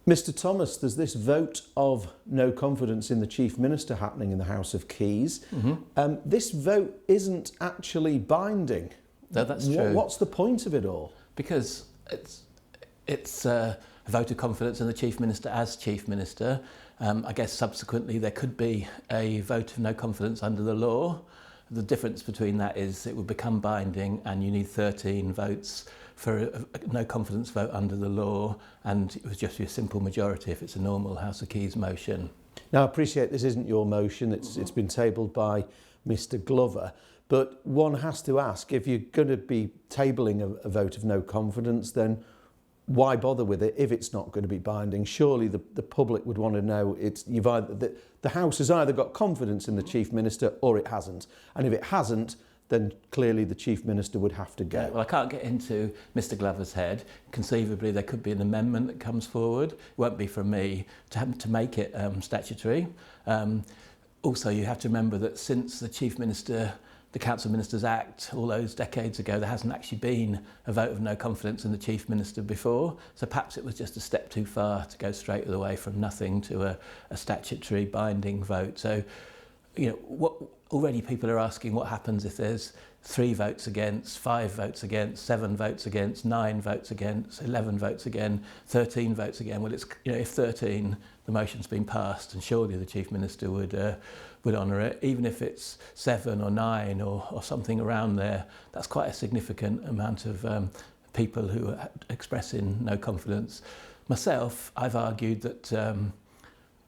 Mr Thomas, there's this vote of no confidence in the Chief Minister happening in the House of Keys. This vote isn't actually binding. No, that's true. What's the point of it all? Because it's a vote of confidence in the Chief Minister as Chief Minister. I guess subsequently there could be a vote of no confidence under the law. The difference between that is it would become binding and you need 13 votes for a no confidence vote under the law, and it would just be a simple majority if it's a normal House of Keys motion. Now I appreciate this isn't your motion, it's been tabled by Mr Glover, but one has to ask, if you're going to be tabling a vote of no confidence, then why bother with it if it's not going to be binding? Surely the public would want to know the House has either got confidence in the Chief Minister or it hasn't. And if it hasn't, then clearly the Chief Minister would have to go. Yeah, well, I can't get into Mr Glover's head. Conceivably, there could be an amendment that comes forward. It won't be from me to make it statutory. Also, you have to remember that since the Chief Minister, the Council of Ministers Act, all those decades ago, there hasn't actually been a vote of no confidence in the Chief Minister before. So perhaps it was just a step too far to go straight all the way from nothing to a statutory binding vote. So, you know, already people are asking what happens if there's 3 votes against, 5 votes against, 7 votes against, 9 votes against, 11 votes again, 13 votes again. Well, it's, you know, if 13, the motion's been passed, and surely the Chief Minister would honour it, even if it's 7 or 9 or something around there. That's quite a significant amount of people who are expressing no confidence. Myself, I've argued that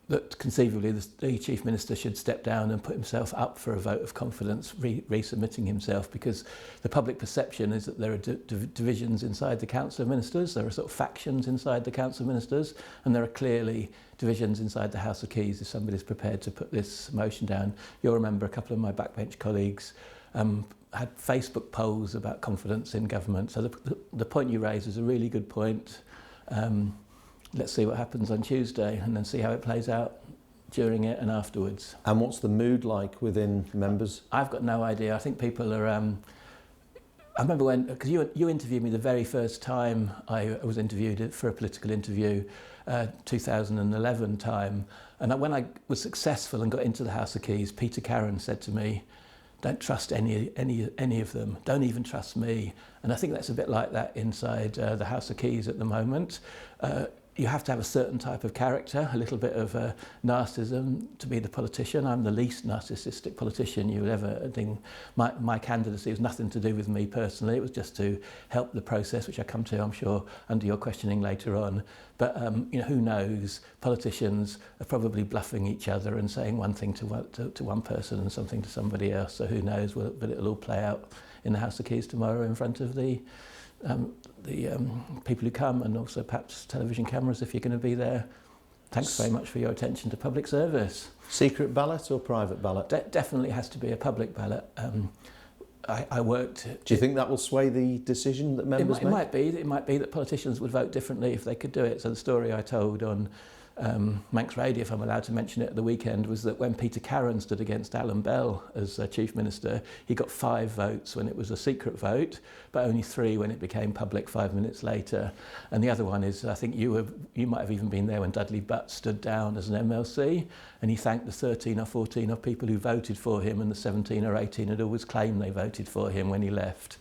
that conceivably the Chief Minister should step down and put himself up for a vote of confidence, resubmitting himself, because the public perception is that there are divisions inside the Council of Ministers, there are sort of factions inside the Council of Ministers, and there are clearly divisions inside the House of Keys if somebody's prepared to put this motion down. You'll remember a couple of my backbench colleagues had Facebook polls about confidence in government, so the point you raise is a really good point. Let's see what happens on Tuesday and then see how it plays out during it and afterwards. And what's the mood like within members? I've got no idea. I think people are... I remember when, because you interviewed me the very first time I was interviewed for a political interview, 2011 time. And when I was successful and got into the House of Keys, Peter Cannan said to me, "Don't trust any of them. Don't even trust me." And I think that's a bit like that inside the House of Keys at the moment. You have to have a certain type of character, a little bit of narcissism to be the politician. I'm the least narcissistic politician you would ever think. My candidacy was nothing to do with me personally. It was just to help the process, which I come to, I'm sure, under your questioning later on. But you know, who knows? Politicians are probably bluffing each other and saying one thing to one person and something to somebody else. So who knows? But it'll all play out in the House of Keys tomorrow in front of the people who come, and also perhaps television cameras if you're going to be there. Thanks very much for your attention to public service. Secret ballot or private ballot? Definitely has to be a public ballot. I worked... Do you think that will sway the decision that members make? It might be that politicians would vote differently if they could do it. So the story I told on Manx Radio, if I'm allowed to mention it, at the weekend, was that when Peter Cannan stood against Alan Bell as Chief Minister, he got 5 votes when it was a secret vote, but only 3 when it became public 5 minutes later. And the other one is, I think you might have even been there when Dudley Butt stood down as an MLC, and he thanked the 13 or 14 of people who voted for him, and the 17 or 18 had always claimed they voted for him when he left.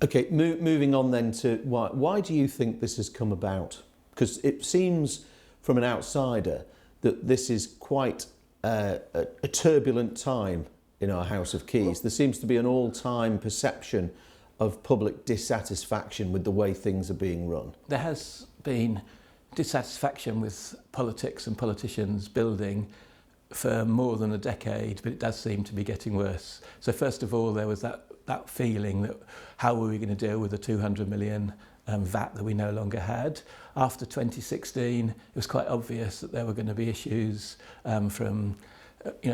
Okay, moving on then to why do you think this has come about? Because it seems from an outsider that this is quite a turbulent time in our House of Keys. There seems to be an all-time perception of public dissatisfaction with the way things are being run. There has been dissatisfaction with politics and politicians building for more than a decade, but it does seem to be getting worse. So first of all, there was that feeling that how were we going to deal with the 200 million VAT that we no longer had. After 2016, it was quite obvious that there were going to be issues from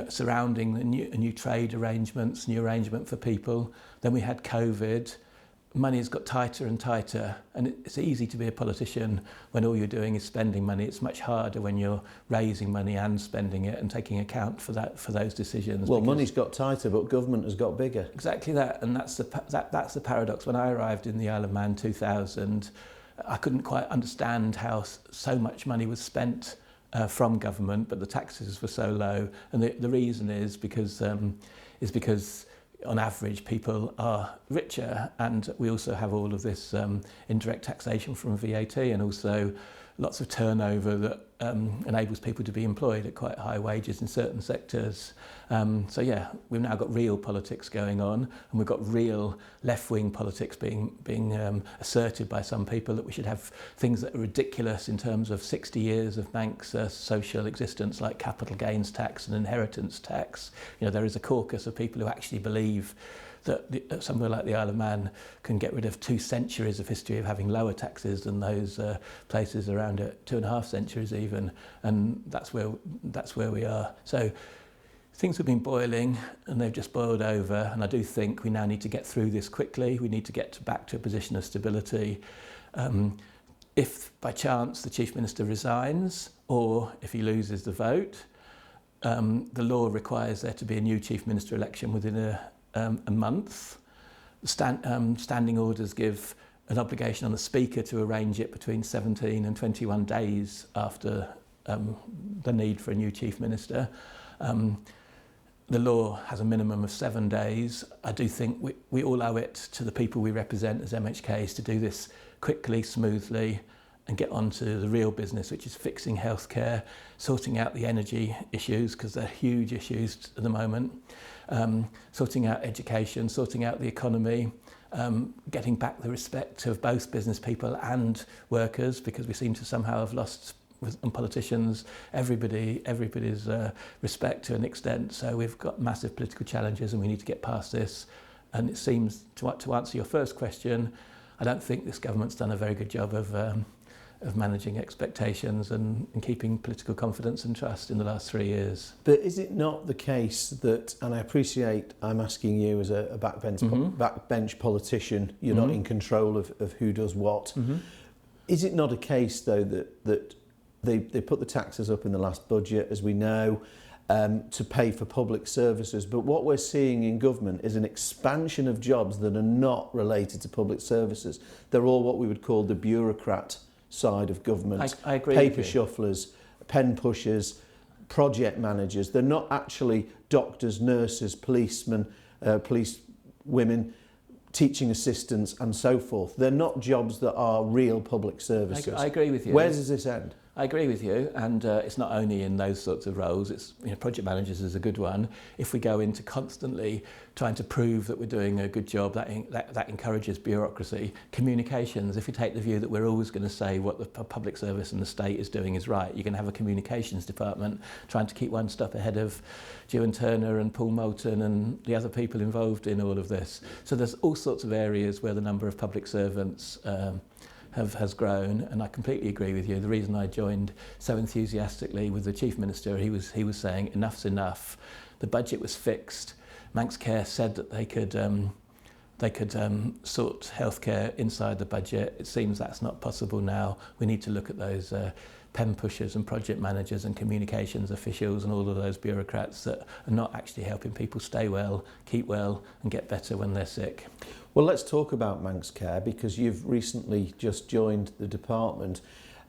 surrounding the new trade arrangements, new arrangement for people. Then we had COVID. Money's got tighter and tighter, and it's easy to be a politician when all you're doing is spending money. It's much harder when you're raising money and spending it and taking account for those decisions. Well, money's got tighter, but government has got bigger. Exactly that, and that's the paradox. When I arrived in the Isle of Man 2000, I couldn't quite understand how so much money was spent from government, but the taxes were so low. And the reason is because on average people are richer, and we also have all of this indirect taxation from VAT, and also lots of turnover that enables people to be employed at quite high wages in certain sectors. So yeah, we've now got real politics going on, and we've got real left-wing politics being asserted by some people that we should have things that are ridiculous in terms of 60 years of Manx social existence, like capital gains tax and inheritance tax. You know, there is a caucus of people who actually believe that somewhere like the Isle of Man can get rid of 2 centuries of history of having lower taxes than those places around it, 2.5 centuries even, and that's where we are. So things have been boiling, and they've just boiled over, and I do think we now need to get through this quickly. We need to get back to a position of stability. If by chance the Chief Minister resigns, or if he loses the vote, the law requires there to be a new Chief Minister election within a month. Standing orders give an obligation on the Speaker to arrange it between 17 and 21 days after the need for a new Chief Minister. The law has a minimum of 7 days. I do think we all owe it to the people we represent as MHKs to do this quickly, smoothly, and get on to the real business, which is fixing healthcare, sorting out the energy issues, because they're huge issues at the moment, sorting out education, sorting out the economy, getting back the respect of both business people and workers, because we seem to somehow have lost, and politicians, everybody's respect to an extent. So we've got massive political challenges, and we need to get past this. And it seems, to answer your first question, I don't think this government's done a very good job of managing expectations and keeping political confidence and trust in the last 3 years. But is it not the case that, and I appreciate I'm asking you as a backbench politician, you're not in control of who does what. Is it not a case, though, that they put the taxes up in the last budget, as we know, to pay for public services, but what we're seeing in government is an expansion of jobs that are not related to public services. They're all what we would call the bureaucrat side of government. I agree. Paper shufflers, pen pushers, project managers. They're not actually doctors, nurses, policemen, police women, teaching assistants and so forth. They're not jobs that are real public services. I agree with you. Where does this end? I agree with you, and it's not only in those sorts of roles. It's, you know, project managers is a good one. If we go into constantly trying to prove that we're doing a good job, that encourages bureaucracy. Communications, if you take the view that we're always going to say what the public service and the state is doing is right, you're going to have a communications department trying to keep one step ahead of Dewan Turner and Paul Moulton and the other people involved in all of this. So there's all sorts of areas where the number of public servants has grown, and I completely agree with you. The reason I joined so enthusiastically with the Chief Minister, he was saying enough's enough. The budget was fixed. Manx Care said that they could sort healthcare inside the budget. It seems that's not possible now. We need to look at those pen pushers and project managers and communications officials and all of those bureaucrats that are not actually helping people stay well, keep well, and get better when they're sick. Well, let's talk about Manx Care, because you've recently just joined the department.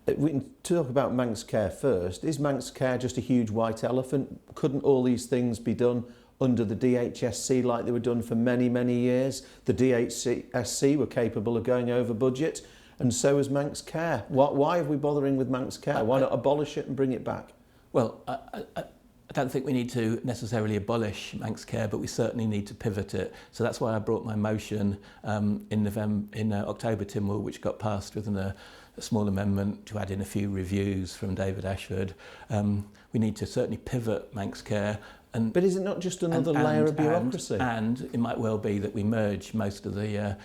We can talk about Manx Care first. Is Manx Care just a huge white elephant? Couldn't all these things be done under the DHSC like they were done for many, many years? The DHSC were capable of going over budget, and so is Manx Care. Why are we bothering with Manx Care? Why not abolish it and bring it back? Well, I don't think we need to necessarily abolish Manx Care, but we certainly need to pivot it. So that's why I brought my motion in October, Tynwald, which got passed with a small amendment to add in a few reviews from David Ashford. We need to certainly pivot Manx Care. But is it not just another layer of bureaucracy? And it might well be that we merge most of the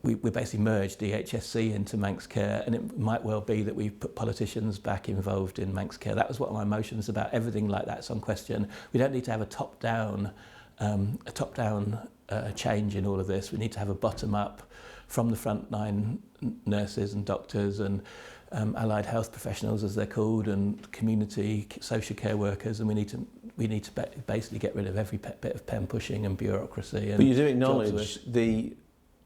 we basically merged DHSC into Manx Care, and it might well be that we put politicians back involved in Manx Care. That was what my motion is about. Everything like that's on question. We don't need to have a top-down change in all of this. We need to have a bottom-up from the frontline nurses and doctors and allied health professionals, as they're called, and community social care workers, and we need to basically get rid of every bit of pen pushing and bureaucracy. And but you do acknowledge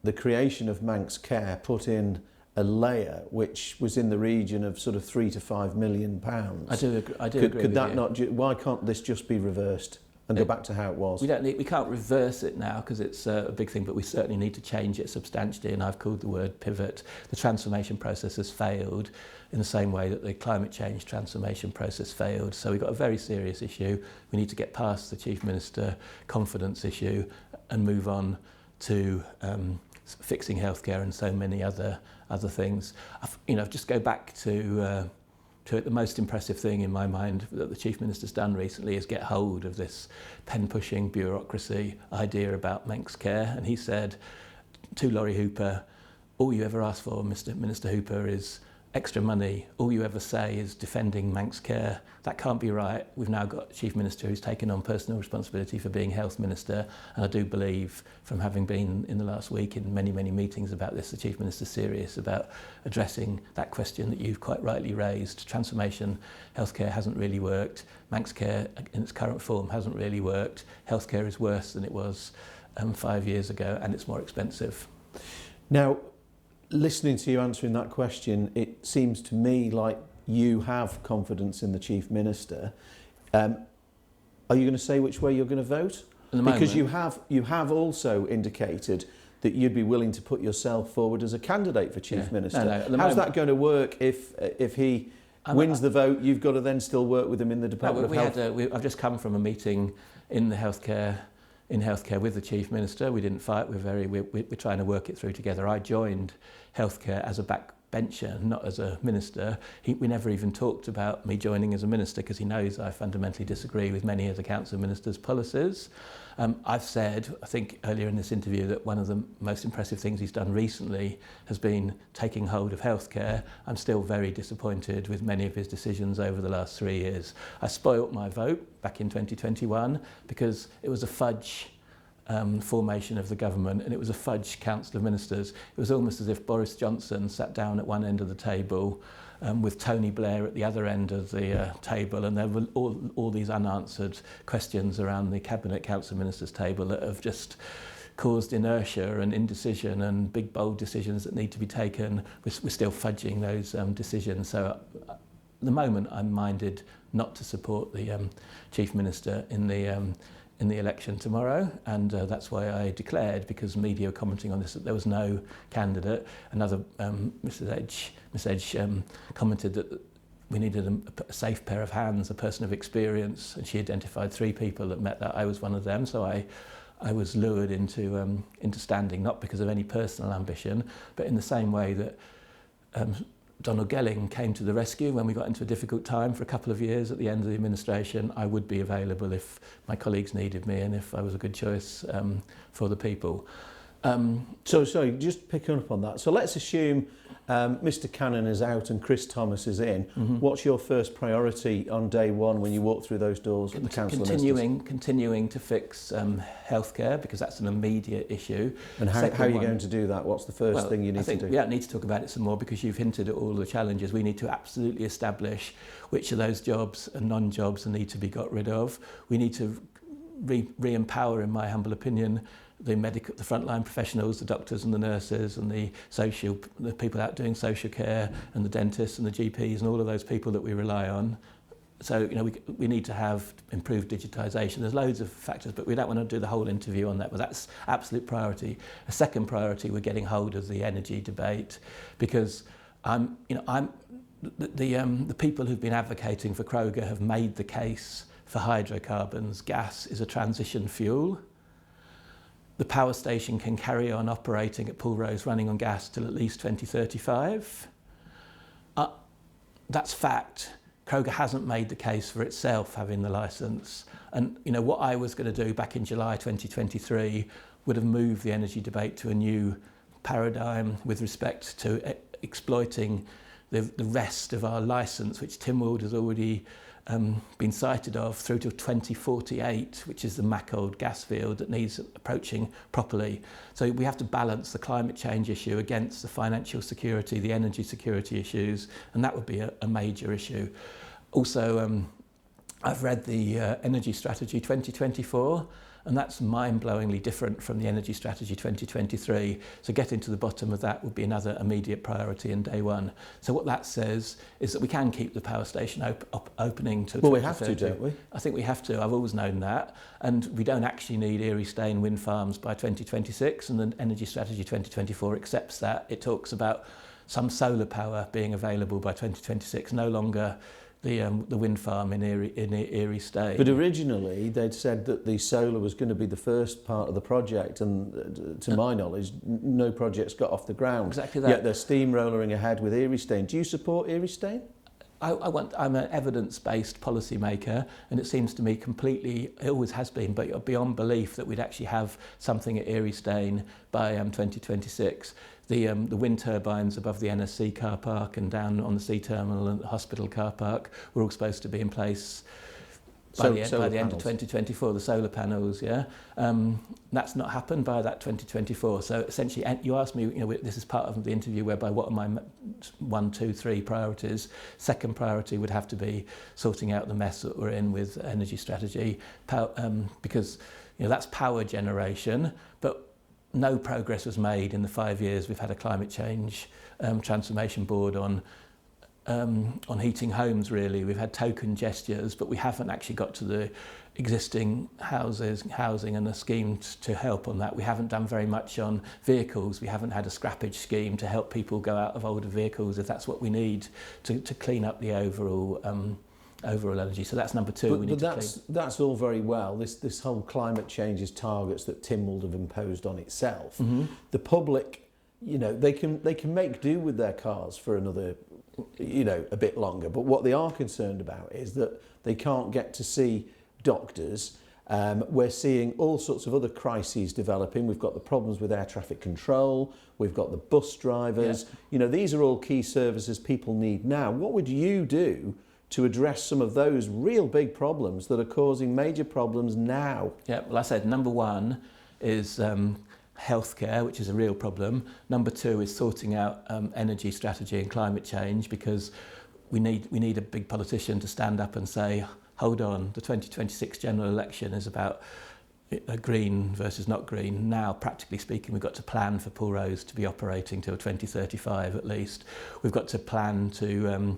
the creation of Manx Care put in a layer which was in the region of sort of £3 to £5 million. I do agree Could with that you. not? Why can't this just be reversed and go back to how it was? We can't reverse it now because it's a big thing, but we certainly need to change it substantially, and I've called the word pivot. The transformation process has failed in the same way that the climate change transformation process failed. So we've got a very serious issue. We need to get past the Chief Minister confidence issue and move on to fixing healthcare and so many other things. Just go back to it. The most impressive thing in my mind that the Chief Minister's done recently is get hold of this pen-pushing bureaucracy idea about Manx Care. And he said to Laurie Hooper, all you ever ask for, Minister Hooper, is extra money. All you ever say is defending Manx Care. That can't be right. We've now got a Chief Minister who's taken on personal responsibility for being Health Minister, and I do believe, from having been in the last week in many, many meetings about this, the Chief Minister's serious about addressing that question that you've quite rightly raised. Transformation healthcare hasn't really worked. Manx Care in its current form hasn't really worked. Healthcare is worse than it was 5 years ago, and it's more expensive. Now, listening to you answering that question, it seems to me like you have confidence in the Chief Minister. Are you going to say which way you're going to vote? Because you have also indicated that you'd be willing to put yourself forward as a candidate for Chief Minister. How's that going to work if he wins the vote? You've got to then still work with him in the Department of Health. I've just come from a meeting in the healthcare with the Chief Minister. We didn't fight. We're trying to work it through together. I joined healthcare as a backbencher, not as a minister. We never even talked about me joining as a minister because he knows I fundamentally disagree with many of the Council Minister's policies. I've said, I think earlier in this interview, that one of the most impressive things he's done recently has been taking hold of healthcare. I'm still very disappointed with many of his decisions over the last 3 years. I spoilt my vote back in 2021 because it was a fudge formation of the government, and it was a fudge council of ministers. It was almost as if Boris Johnson sat down at one end of the table with Tony Blair at the other end of the table, and there were all these unanswered questions around the Cabinet Council Ministers table that have just caused inertia and indecision and big bold decisions that need to be taken. We're still fudging those decisions. So at the moment I'm minded not to support the Chief Minister in the election tomorrow, and that's why I declared, because media were commenting on this, that there was no candidate. Another Miss Edge commented that we needed a safe pair of hands, a person of experience, and she identified 3 people that met that. I was one of them, so I was lured into standing, not because of any personal ambition, but in the same way that Donald Gelling came to the rescue when we got into a difficult time for a couple of years at the end of the administration. I would be available if my colleagues needed me and if I was a good choice for the people. So sorry, just picking up on that. So let's assume Mr. Cannan is out and Chris Thomas is in. Mm-hmm. What's your first priority on day one when you walk through those doors at the Council of Ministers? Continuing to fix healthcare, because that's an immediate issue. And how are you going to do that? What's the first thing you need to do? We don't need to talk about it some more because you've hinted at all the challenges. We need to absolutely establish which of those jobs and non-jobs need to be got rid of. We need to re-empower, in my humble opinion, the frontline professionals, the doctors and the nurses and the people out doing social care and the dentists and the GPs and all of those people that we rely on. So, we need to have improved digitisation. There's loads of factors, but we don't want to do the whole interview on that, but that's absolute priority. A second priority, we're getting hold of the energy debate, because the people who've been advocating for Kroger have made the case for hydrocarbons. Gas is a transition fuel. The power station can carry on operating at Pulrose running on gas till at least 2035. That's fact. Kroger hasn't made the case for itself having the licence. And what I was going to do back in July 2023 would have moved the energy debate to a new paradigm with respect to exploiting the rest of our licence, which Tynwald has already been cited of, through to 2048, which is the Mackold gas field that needs approaching properly. So we have to balance the climate change issue against the financial security, the energy security issues, and that would be a major issue. Also, I've read the Energy Strategy 2024, And that's mind-blowingly different from the Energy Strategy 2023. So getting to the bottom of that would be another immediate priority in day one. So what that says is that we can keep the power station opening to 2030. Well, we have to, don't we? I think we have to. I've always known that. And we don't actually need Erie-Staine wind farms by 2026, and the Energy Strategy 2024 accepts that. It talks about some solar power being available by 2026, no longer the wind farm in Erie-Staine. But originally they'd said that the solar was going to be the first part of the project, and to my knowledge, no projects got off the ground. Exactly that. Yet they're steamrolling ahead with Erie-Staine. Do you support Erie-Staine? I'm an evidence-based policy maker, and it seems to me completely, it always has been, but beyond belief that we'd actually have something at Erie-Staine by 2026. The wind turbines above the NSC car park and down on the sea terminal and the hospital car park were all supposed to be in place by the end of 2024, the solar panels, yeah. That's not happened by that 2024. So essentially, you asked me, this is part of the interview whereby what are my 1, 2, 3 priorities. Second priority would have to be sorting out the mess that we're in with energy strategy, because that's power generation, but no progress was made in the 5 years we've had a climate change transformation board on heating homes, really. We've had token gestures, but we haven't actually got to the existing housing and a scheme to help on that. We haven't done very much on vehicles. We haven't had a scrappage scheme to help people go out of older vehicles if that's what we need to clean up the overall energy. So that's number 2. But that's all very well. This whole climate change's targets that Tim would have imposed on itself. Mm-hmm. The public, they can make do with their cars for another, a bit longer. But what they are concerned about is that they can't get to see doctors. We're seeing all sorts of other crises developing. We've got the problems with air traffic control. We've got the bus drivers. Yeah. These are all key services people need now. What would you do to address some of those real big problems that are causing major problems now? Yeah, well, I said number 1 is healthcare, which is a real problem. Number 2 is sorting out energy strategy and climate change, because we need a big politician to stand up and say, hold on, the 2026 general election is about green versus not green. Now, practically speaking, we've got to plan for Pool Rose to be operating till 2035 at least. We've got to plan to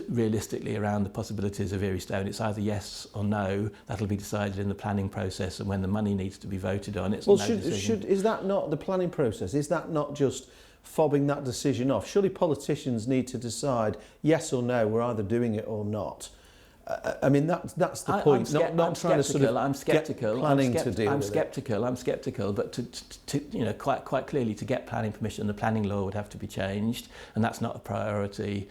realistically around the possibilities of Erie-Staine. It's either yes or no. That'll be decided in the planning process, and when the money needs to be voted on, it's is that not the planning process? Is that not just fobbing that decision off? Surely politicians need to decide yes or no, we're either doing it or not. I mean, that's the point. Not trying to sort of I'm skeptical. Get planning to deal I'm with skeptical. I'm skeptical. But to quite clearly, to get planning permission, the planning law would have to be changed, and that's not a priority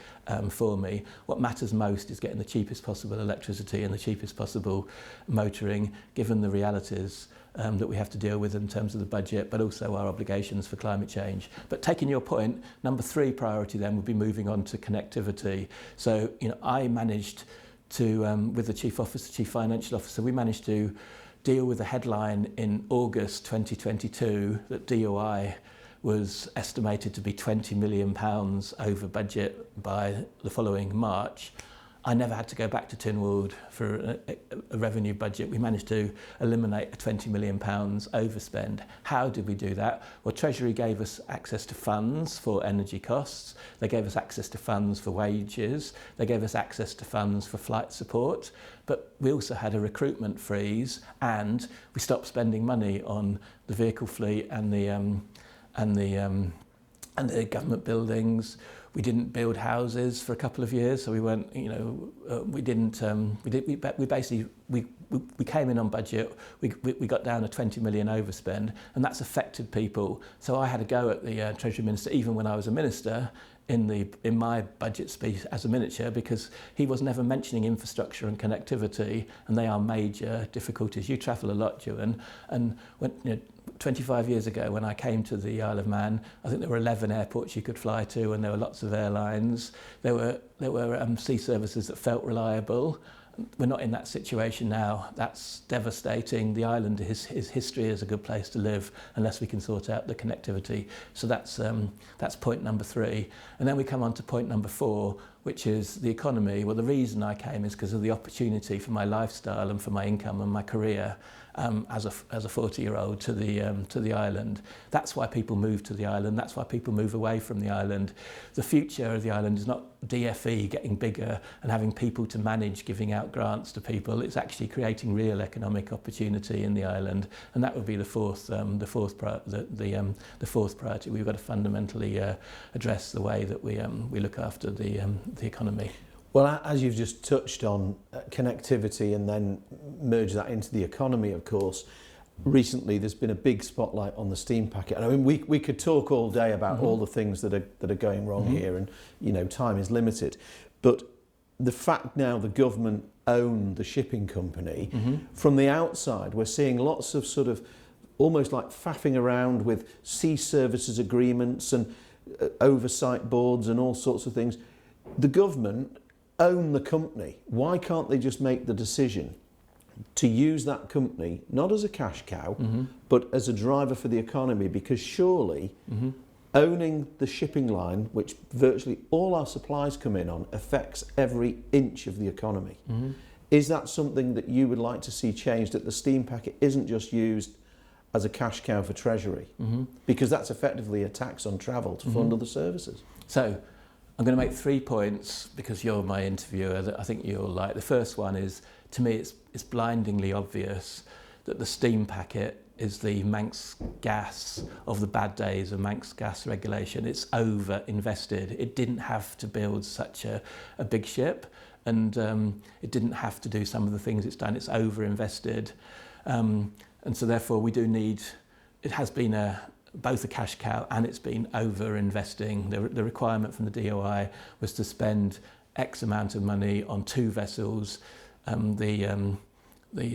for me. What matters most is getting the cheapest possible electricity and the cheapest possible motoring, given the realities that we have to deal with in terms of the budget, but also our obligations for climate change. But taking your point, number 3 priority then would be moving on to connectivity. So I managed to, with the Chief Financial Officer, we managed to deal with a headline in August 2022 that DOI was estimated to be £20 million over budget by the following March. I never had to go back to Tynwald for a revenue budget. We managed to eliminate a £20 million overspend. How did we do that? Well, Treasury gave us access to funds for energy costs. They gave us access to funds for wages. They gave us access to funds for flight support. But we also had a recruitment freeze, and we stopped spending money on the vehicle fleet and the government buildings. We didn't build houses for a couple of years, so we weren't, we came in on budget. We got down a 20 million overspend, and that's affected people. So I had a go at the Treasury Minister, even when I was a minister, in my budget speech as a minister, because he was never mentioning infrastructure and connectivity, and they are major difficulties. You travel a lot, Ewan, and when 25 years ago when I came to the Isle of Man, I think there were 11 airports you could fly to, and there were lots of airlines. There were sea services that felt reliable. We're not in that situation now. That's devastating. The island, his history is a good place to live unless we can sort out the connectivity. So that's point number 3. And then we come on to point number 4, which is the economy. Well, the reason I came is because of the opportunity for my lifestyle and for my income and my career as a 40-year-old to the island. That's why people move to the island. That's why people move away from the island. The future of the island is not DFE getting bigger and having people to manage giving out grants to people. It's actually creating real economic opportunity in the island, and that would be the fourth priority. We've got to fundamentally address the way that we look after the economy. Well, as you've just touched on connectivity and then merge that into the economy, of course, recently there's been a big spotlight on the steam packet. And I mean, we could talk all day about all the things that are going wrong here, and time is limited. But the fact now the government own the shipping company, from the outside we're seeing lots of sort of almost like faffing around with sea services agreements and oversight boards and all sorts of things. The government own the company. Why can't they just make the decision to use that company not as a cash cow but as a driver for the economy? Because surely owning the shipping line, which virtually all our supplies come in on, affects every inch of the economy. Is that something that you would like to see changed, that the steam packet isn't just used as a cash cow for Treasury? Because that's effectively a tax on travel to fund other services. So I'm going to make 3 points, because you're my interviewer, that I think you'll like. The first one is, to me, it's blindingly obvious that the steam packet is the Manx gas of the bad days of Manx gas regulation. It's over-invested. It didn't have to build such a big ship, and it didn't have to do some of the things it's done. It's over-invested. And so therefore we do need, it has been both a cash cow and it's been over-investing. The requirement from the DOI was to spend X amount of money on 2 vessels. The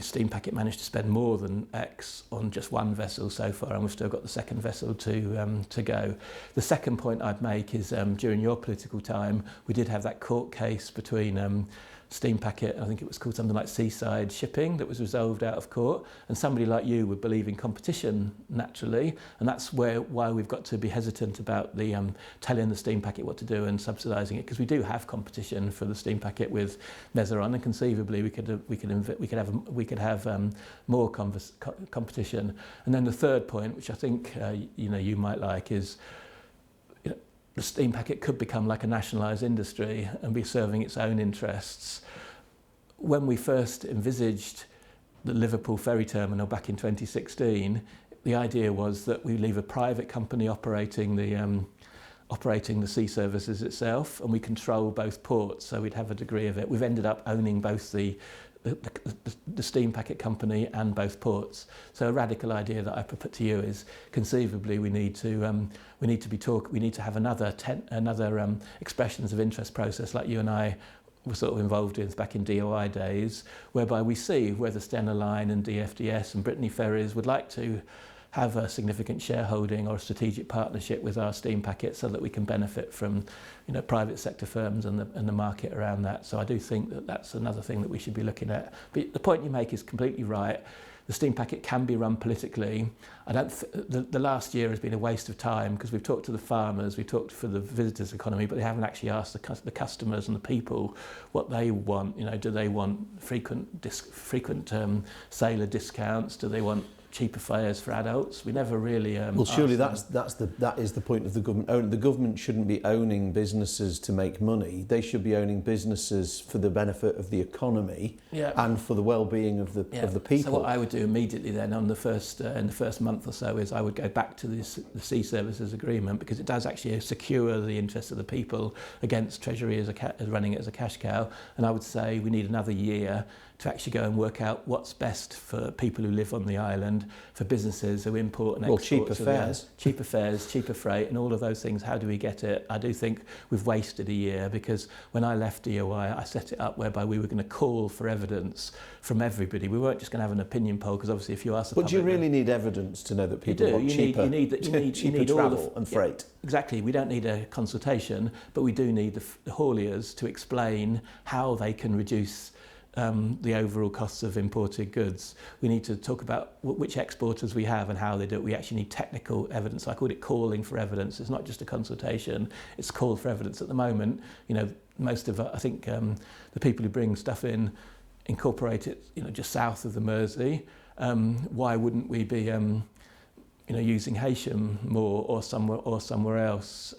steam packet managed to spend more than X on just 1 vessel so far, and we've still got the second vessel to go. The second point I'd make is during your political time, we did have that court case between steam packet, I think it was called something like Seaside Shipping, that was resolved out of court, and somebody like you would believe in competition naturally, and that's why we've got to be hesitant about the telling the steam packet what to do and subsidising it, because we do have competition for the steam packet with Mezeron, and conceivably we could have more competition. And then the third point, which I think you might like, is the steam packet could become like a nationalised industry and be serving its own interests. When we first envisaged the Liverpool ferry terminal back in 2016, the idea was that we leave a private company operating the sea services itself, and we control both ports, so we'd have a degree of it. We've ended up owning both the steam packet company and both ports. So a radical idea that I put to you is, conceivably we need to have another expressions of interest process like you and I were sort of involved in back in DOI days, whereby we see whether Stena Line and DFDS and Brittany Ferries would like to have a significant shareholding or a strategic partnership with our steam packet, so that we can benefit from private sector firms and the market around that. So I do think that that's another thing that we should be looking at. But the point you make is completely right. The steam packet can be run politically. The last year has been a waste of time, because we've talked to the farmers, we've talked for the visitors economy, but they haven't actually asked the customers and the people what they want. Do they want frequent sailor discounts? Do they want cheaper fares for adults? We never really well, surely that is the point of the government. The government shouldn't be owning businesses to make money. They should be owning businesses for the benefit of the economy and for the well-being of the people. So what I would do immediately then on in the first month or so is I would go back to the sea services agreement, because it does actually secure the interests of the people against Treasury as running it as a cash cow. And I would say we need another year to actually go and work out what's best for people who live on the island, for businesses who import and export. Cheaper fares, cheaper freight, and all of those things. How do we get it? I do think we've wasted a year, because when I left DOI, I set it up whereby we were going to call for evidence from everybody. We weren't just going to have an opinion poll, because obviously if you ask the public... But do you really need evidence to know that people want cheaper travel and freight? Exactly. We don't need a consultation, but we do need the hauliers to explain how they can reduce the overall costs of imported goods. We need to talk about which exporters we have and how they do it. We actually need technical evidence. I called it calling for evidence. It's not just a consultation, it's call for evidence. At the moment, you know, most of, I think, the people who bring stuff in incorporate it, you know, just south of the Mersey. Why wouldn't we be, you know, using Heysham more or somewhere else?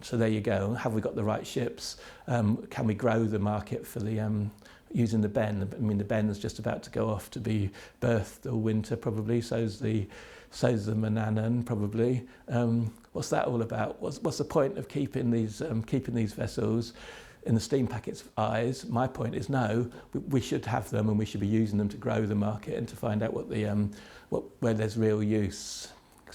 So there you go. Have we got the right ships? Can we grow the market for the using the Ben? I mean, the Ben's just about to go off to be berthed all winter probably. So's the Cannan probably. What's that all about? What's the point of keeping these vessels in the steam packet's eyes? My point is no. We should have them, and we should be using them to grow the market and to find out where there's real use.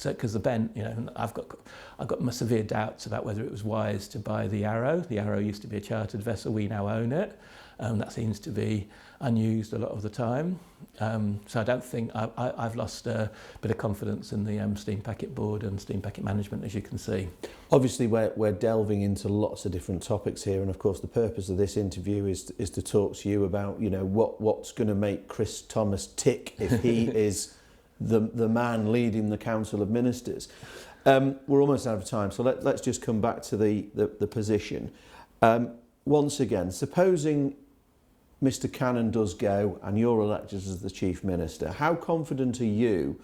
Because the Ben, you know, I've got my severe doubts about whether it was wise to buy the Arrow. The Arrow used to be a chartered vessel. We now own it. That seems to be unused a lot of the time. So I don't think I've lost a bit of confidence in the steam packet board and steam packet management, as you can see. Obviously, we're delving into lots of different topics here, and of course, the purpose of this interview is to talk to you about, you know, what's going to make Chris Thomas tick if he is the man leading the Council of Ministers. We're almost out of time, so let's just come back to the position. Once again, supposing Mr. Cannan does go and you're elected as the Chief Minister, how confident are you're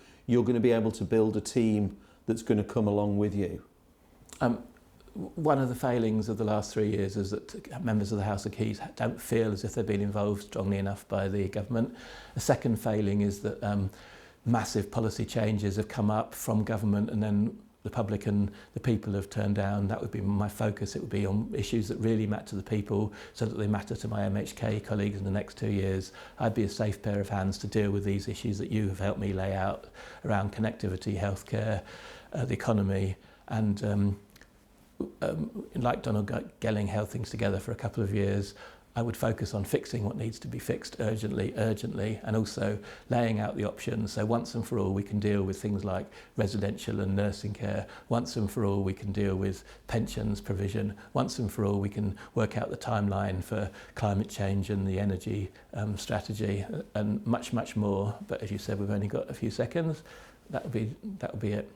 going to be able to build a team that's going to come along with you? One of the failings of the last 3 years is that members of the House of Keys don't feel as if they've been involved strongly enough by the government. The second failing is that massive policy changes have come up from government and then the public and the people have turned down. That would be my focus. It would be on issues that really matter to the people so that they matter to my MHK colleagues in the next 2 years. I'd be a safe pair of hands to deal with these issues that you have helped me lay out around connectivity, healthcare, the economy, and like Donald Gelling held things together for a couple of years. I would focus on fixing what needs to be fixed urgently, and also laying out the options. So once and for all, we can deal with things like residential and nursing care. Once and for all, we can deal with pensions provision. Once and for all, we can work out the timeline for climate change and the energy strategy, and much, much more. But as you said, we've only got a few seconds. That would be it.